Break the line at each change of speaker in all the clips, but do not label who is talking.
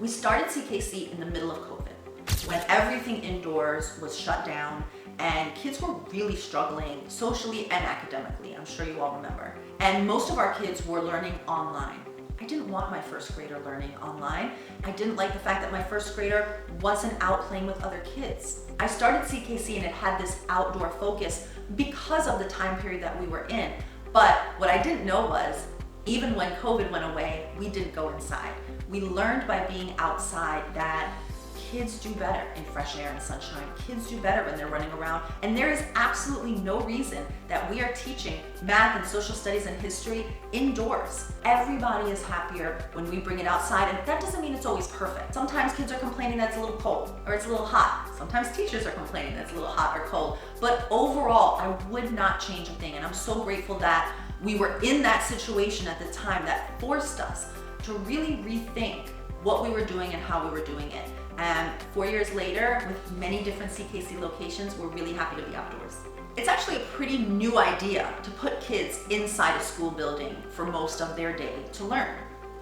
We started CKC in the middle of COVID, when everything indoors was shut down and kids were really struggling socially and academically. I'm sure you all remember. And most of our kids were learning online. I didn't want my first grader learning online. I didn't like the fact that my first grader wasn't out playing with other kids. I started CKC and it had this outdoor focus because of the time period that we were in. But what I didn't know was, even when COVID went away, we didn't go inside. We learned by being outside that kids do better in fresh air and sunshine. Kids do better when they're running around. And there is absolutely no reason that we are teaching math and social studies and history indoors. Everybody is happier when we bring it outside, and that doesn't mean it's always perfect. Sometimes kids are complaining that it's a little cold or it's a little hot. Sometimes teachers are complaining that it's a little hot or cold. But overall, I would not change a thing. And I'm so grateful that we were in that situation at the time that forced us to really rethink what we were doing and how we were doing it. And 4 years later, with many different CKC locations, we're really happy to be outdoors. It's actually a pretty new idea to put kids inside a school building for most of their day to learn.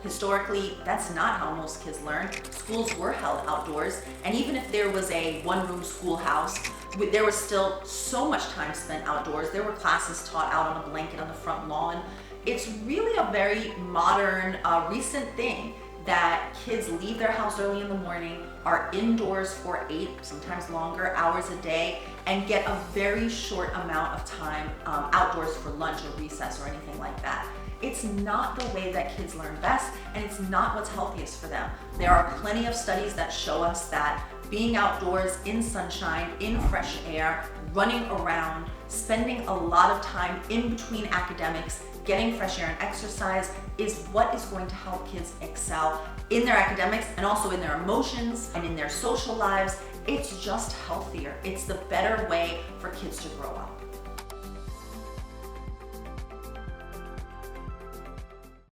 Historically, that's not how most kids learn. Schools were held outdoors, and even if there was a one-room schoolhouse, there was still so much time spent outdoors. There were classes taught out on a blanket on the front lawn. It's really a very modern, recent thing that kids leave their house early in the morning, are indoors for 8, sometimes longer, hours a day, and get a very short amount of time outdoors for lunch or recess or anything like that. It's not the way that kids learn best, and it's not what's healthiest for them. There are plenty of studies that show us that being outdoors in sunshine, in fresh air, running around, spending a lot of time in between academics, getting fresh air and exercise is what is going to help kids excel in their academics and also in their emotions and in their social lives. It's just healthier. It's the better way for kids to grow up.